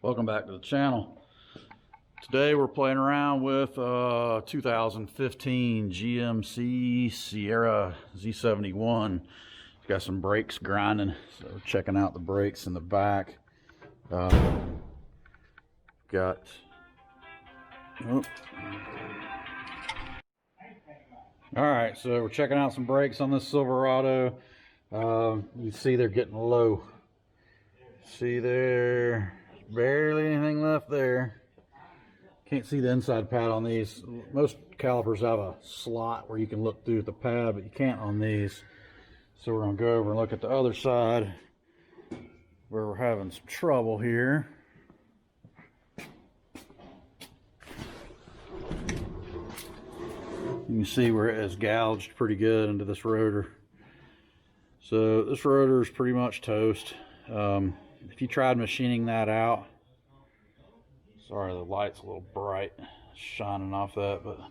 Welcome back to the channel. Today we're playing around with 2015 GMC Sierra Z71. Got some brakes grinding, so we're checking out the brakes in the back. Alright, so we're checking out some brakes on this Silverado. You see they're getting low. See there, barely anything left there. Can't see the inside pad on these. Most calipers have a slot where you can look through the pad, but you can't on these. So we're going to go over and look at the other side where we're having some trouble here. You can see where it is gouged pretty good into this rotor. So this rotor is pretty much toast. If you tried machining that out, sorry the light's a little bright shining off that, but let's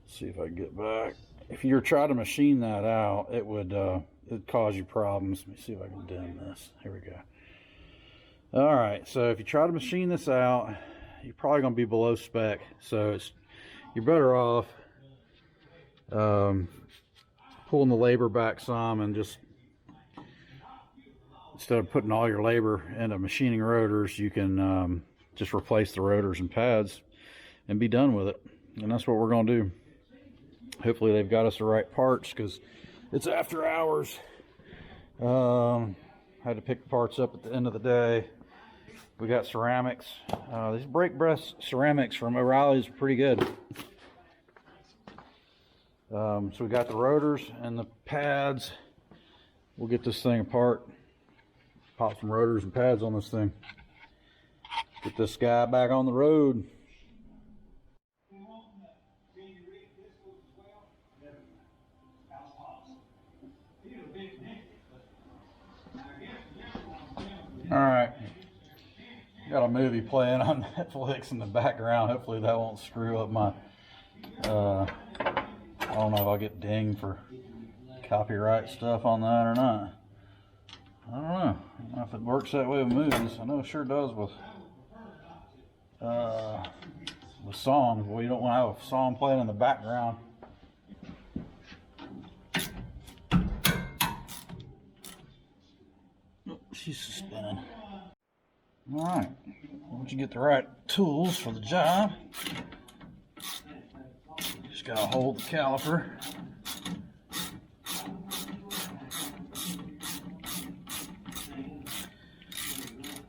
see if I can get back. If you were trying to machine that out, it would it'd cause you problems. Let me see if I can dim this. Here we go. All right, so if you try to machine this out, you're probably going to be below spec. So you're better off pulling the labor back some and just, instead of putting all your labor into machining rotors, you can just replace the rotors and pads and be done with it. And that's what we're going to do. Hopefully they've got us the right parts, because it's after hours. Had to pick the parts up at the end of the day. We got ceramics. These brake breast ceramics from O'Reilly's are pretty good. So we got the rotors and the pads. We'll get this thing apart. Pop some rotors and pads on this thing. Get this guy back on the road. Alright. Got a movie playing on Netflix in the background. Hopefully that won't screw up my I don't know if I'll get dinged for copyright stuff on that or not. I don't know if it works that way with movies. I know it sure does with songs. Well, you don't want to have a song playing in the background. Oh, she's spinning. All right, once you get the right tools for the job, just gotta hold the caliper.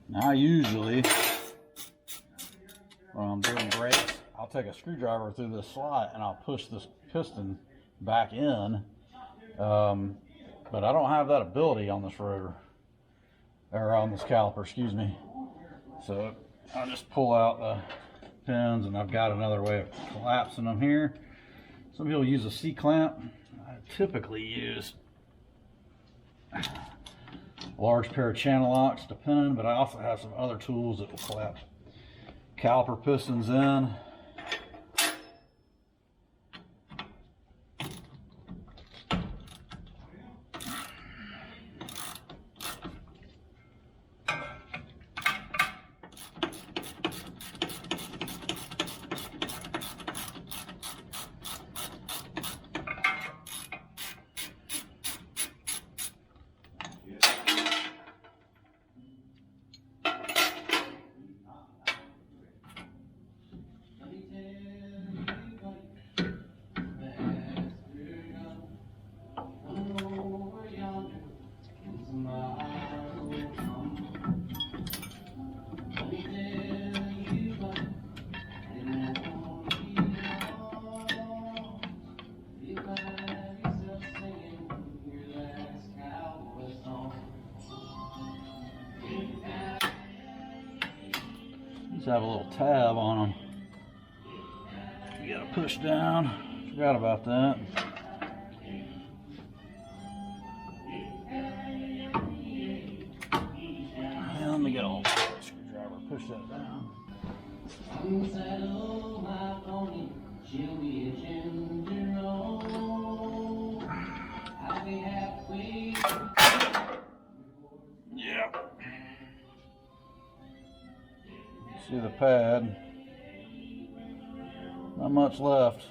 Now usually, when I'm doing brakes, I'll take a screwdriver through this slot and I'll push this piston back in. But I don't have that ability on this rotor, or on this caliper, excuse me. So I'll just pull out the pins, and I've got another way of collapsing them here. Some people use a C-clamp. I typically use a large pair of channel locks to pin, but I also have some other tools that will collapse caliper pistons in. These have a little tab on them. You gotta push down. Forgot about that. And let me get a little screwdriver. Push that down. See the pad. Not much left.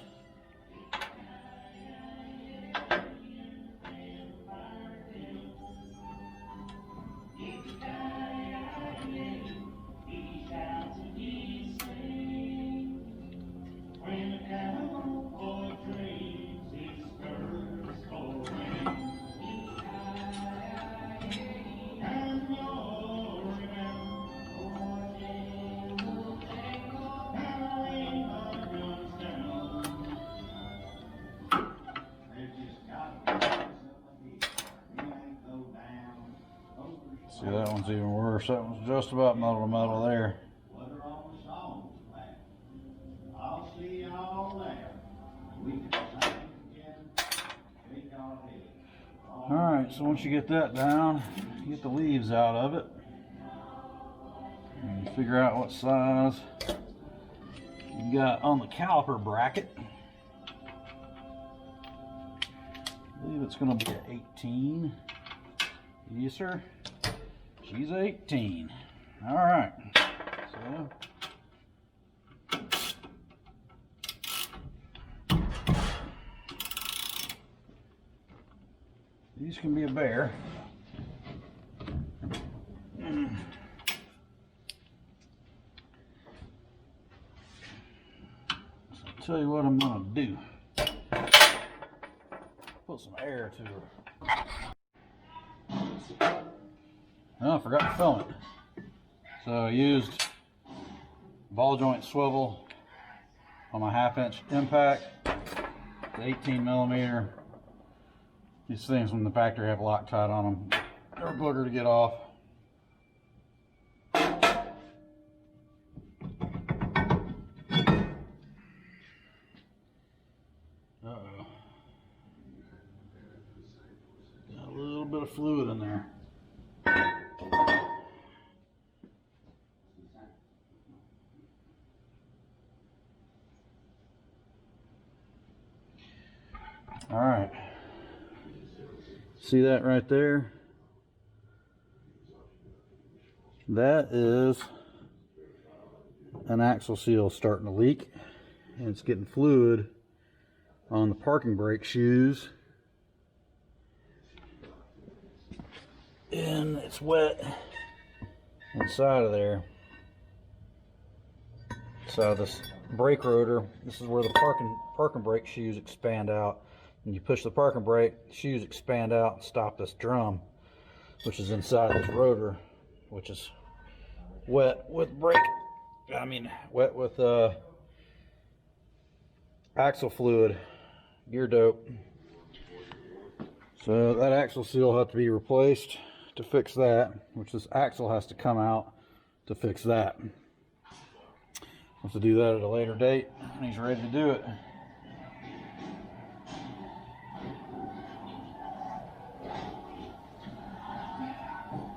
See, that one's even worse. That one's just about metal to metal there. Alright, so once you get that down, you get the leaves out of it. And figure out what size you got on the caliper bracket. I believe it's going to be an 18. Yes, sir. She's 18. All right. So these can be a bear. So I'll tell you what I'm gonna do. Put some air to her. Oh, I forgot to film it. So I used ball joint swivel on my 1/2-inch impact, the 18 millimeter. These things from the factory have Loctite on them. They're a booger to get off. Uh-oh. Got a little bit of fluid in there. All right, see that right there? That is an axle seal starting to leak, and it's getting fluid on the parking brake shoes, and it's wet inside of there. So this brake rotor, this is where the parking brake shoes expand out. When you push the parking brake, the shoes expand out and stop this drum, which is inside this rotor, which is wet with wet with axle fluid, gear dope. So that axle seal will have to be replaced to fix that, which this axle has to come out to fix that. I'll have to do that at a later date when he's ready to do it.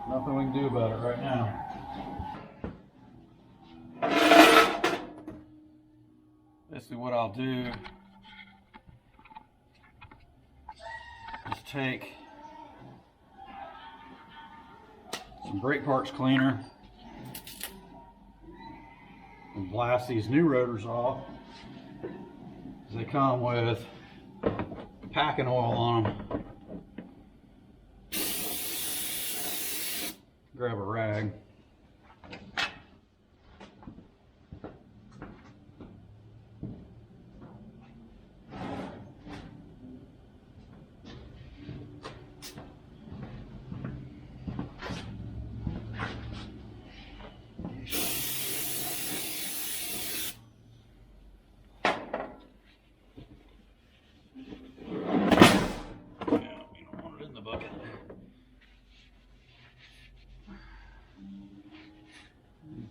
Nothing we can do about it right now. Basically what I'll do is take some brake parts cleaner and blast these new rotors off. They come with packing oil on them. Grab a rag.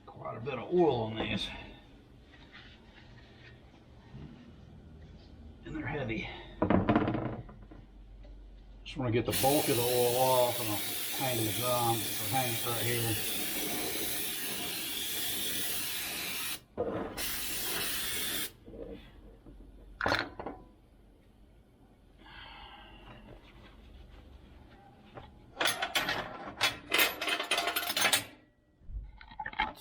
Quite a bit of oil on these, and they're heavy. Just want to get the bulk of the oil off, and I'll hang the drum, or hang it right here.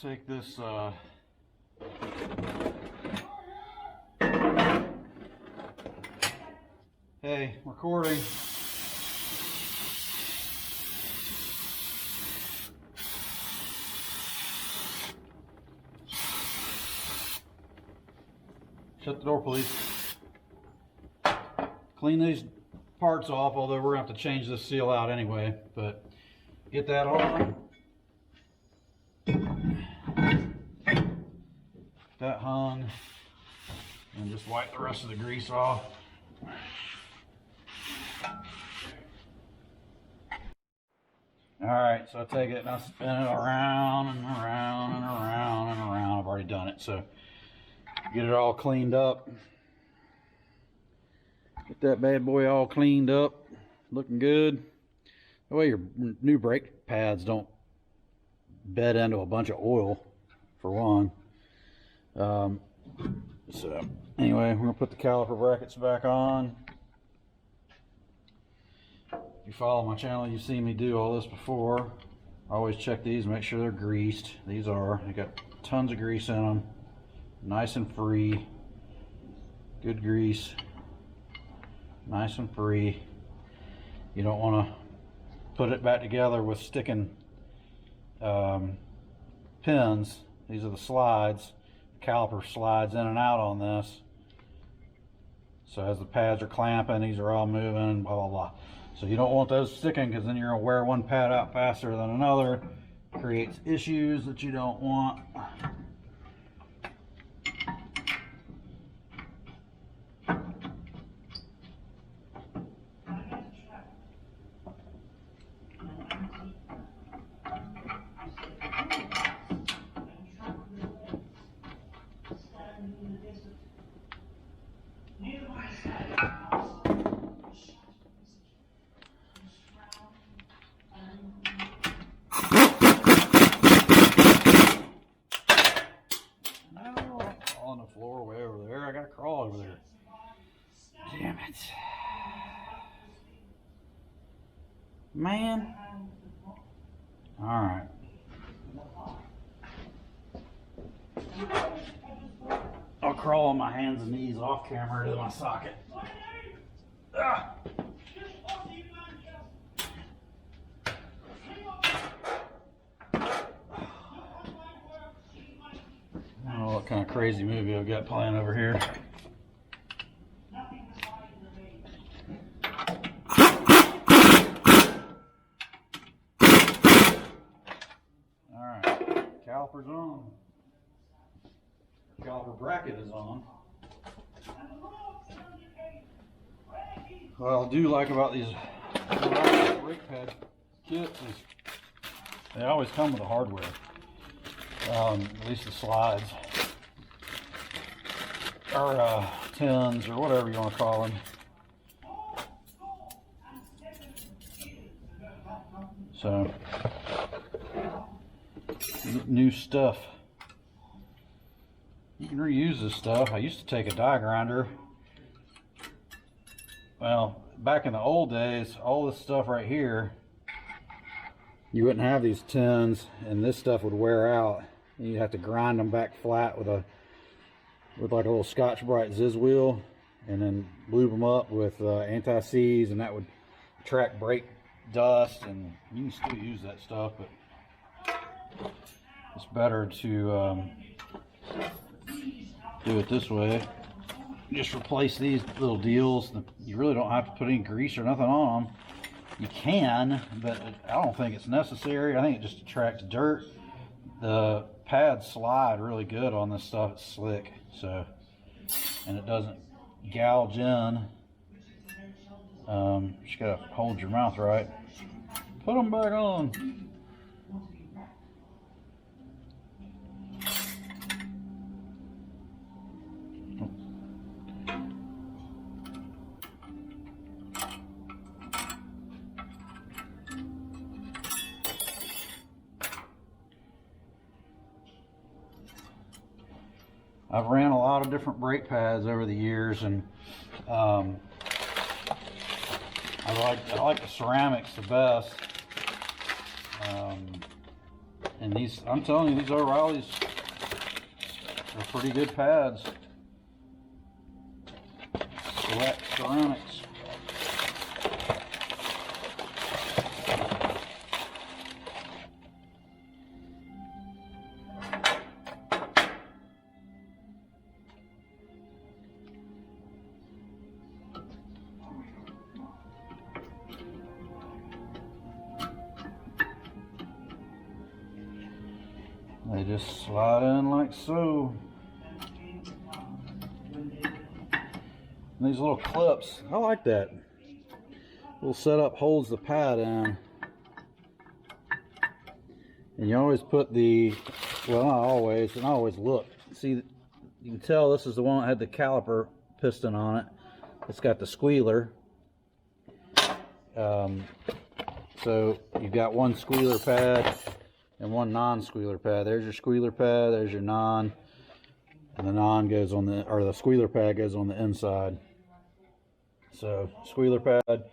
Take this Hey, recording. Shut the door, please. Clean these parts off, although we're gonna have to change this seal out anyway, but get that on. That hung, and just wipe the rest of the grease off. All right, so I take it and I spin it around and around and around and around. I've already done it, so get it all cleaned up. Get that bad boy all cleaned up, looking good. That way your new brake pads don't bed into a bunch of oil, for one. So anyway, we're gonna put the caliper brackets back on. If you follow my channel, you've seen me do all this before. I always check these, make sure they're greased. These are. They got tons of grease in them, nice and free. Good grease, nice and free. You don't want to put it back together with sticking pins. These are the slides. The caliper slides in and out on this. So as the pads are clamping, these are all moving, blah, blah, blah. So you don't want those sticking, because then you're gonna wear one pad out faster than another. Creates issues that you don't want. On the floor way over there. I gotta crawl over there. Damn it. Man. Alright. I'll crawl on my hands and knees off camera to my socket. Ah. I don't know what kind of crazy movie I've got playing over here. Alright, caliper's on. Caliper bracket is on. What I do like about these brake pad kits is they always come with the hardware. At least the slides or tins or whatever you want to call them. So new stuff. You can reuse this stuff. I used to take a die grinder. Well, back in the old days, all this stuff right here, you wouldn't have these tins, and this stuff would wear out. You'd have to grind them back flat with like a little Scotch-Brite Ziz wheel, and then lube them up with anti-seize, and that would attract brake dust. And you can still use that stuff, but it's better to do it this way. Just replace these little deals. You really don't have to put any grease or nothing on them. You can, but I don't think it's necessary. I think it just attracts dirt. The pads slide really good on this stuff. It's slick, so, and it doesn't gouge in. Just gotta hold your mouth right. Put them back on. I've ran a lot of different brake pads over the years, and I like the ceramics the best. And these, I'm telling you, these O'Reilly's They're pretty good pads. Select Ceramics. They just slide in like so. And these little clips, I like that. Little setup holds the pad in. And you always put the, well, not always, and I always look. See, you can tell this is the one that had the caliper piston on it. It's got the squealer. So you've got one squealer pad and one non-squealer pad. There's your squealer pad, there's your non, and the non goes on the, or the squealer pad goes on the inside. So squealer pad,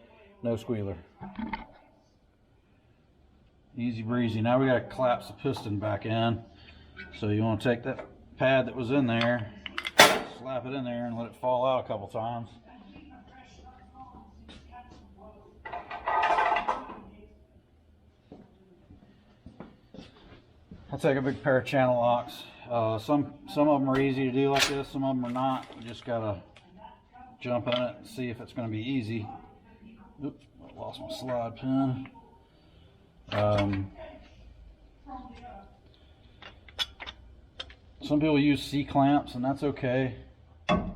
no squealer. Easy breezy. Now we gotta collapse the piston back in. So you want to take that pad that was in there, slap it in there and let it fall out a couple times. I'll take a big pair of channel locks. Some of them are easy to do like this, some of them are not. You just gotta jump in it and see if it's going to be easy. Oops, I lost my slide pin. Some people use C-clamps and that's okay. So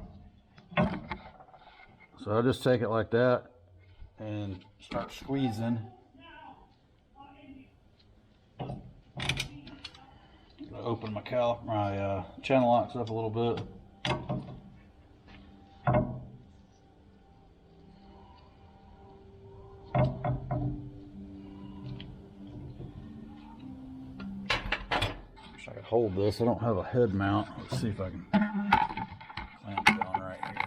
I'll just take it like that and start squeezing. Open my channel locks up a little bit. Wish I could hold this. I don't have a head mount. Let's see if I can clamp it on right here.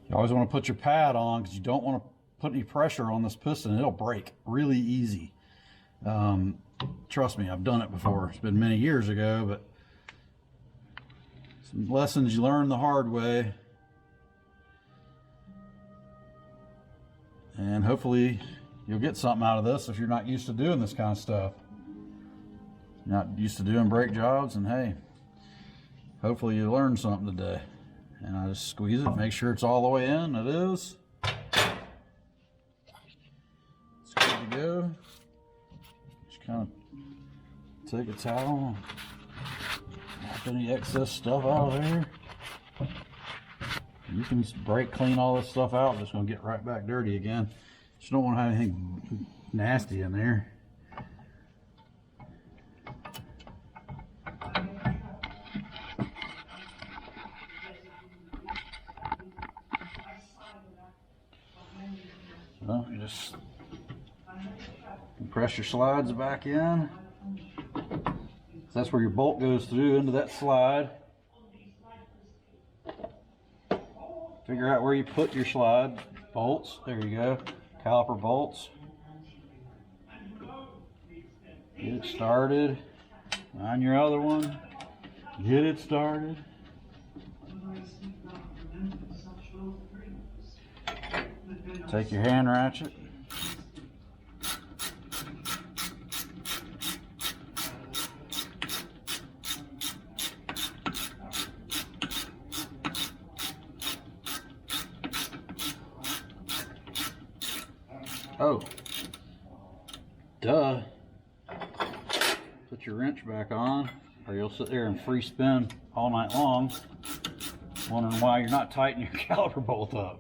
You always want to put your pad on because you don't want to put any pressure on this piston. It'll break really easy. Trust me, I've done it before. It's been many years ago, but some lessons you learn the hard way. And hopefully you'll get something out of this if you're not used to doing this kind of stuff. You're not used to doing brake jobs, and hey, hopefully you learned something today. And I just squeeze it, make sure it's all the way in. It is. It's good to go. Just kind of take a towel, knock any excess stuff out of there. You can brake clean all this stuff out. It's going to get right back dirty again. Just don't want to have anything nasty in there. So you just press your slides back in. So that's where your bolt goes through into that slide. Figure out where you put your slide bolts. There you go. Caliper bolts. Get it started. Find your other one. Get it started. Take your hand ratchet. Oh, duh. Put your wrench back on, or you'll sit there and free spin all night long, wondering why you're not tightening your caliper bolt up.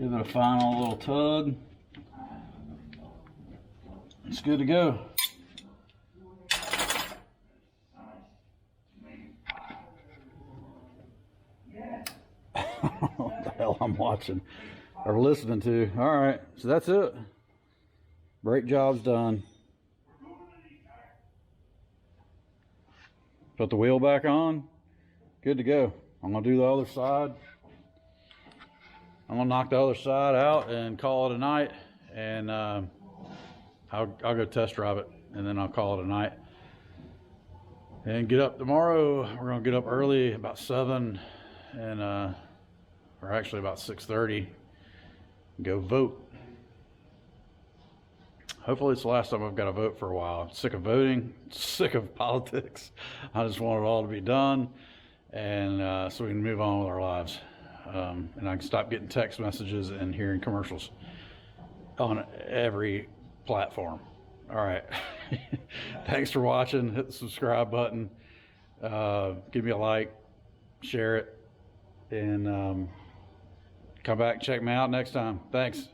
Give it a final little tug. It's good to go. What the hell I'm watching or listening to. All right, so that's it. Brake job's done. Put the wheel back on. Good to go. I'm gonna do the other side. I'm gonna knock the other side out and call it a night. And I'll go test drive it, and then I'll call it a night. And get up tomorrow. We're gonna get up early, about 7, and or actually about 6:30. Go vote. Hopefully it's the last time I've got to vote for a while. I'm sick of voting, sick of politics. I just want it all to be done, and so we can move on with our lives. And I can stop getting text messages and hearing commercials on every platform. All right. Thanks for watching. Hit the subscribe button. Give me a like, share it, and come back and check me out next time. Thanks.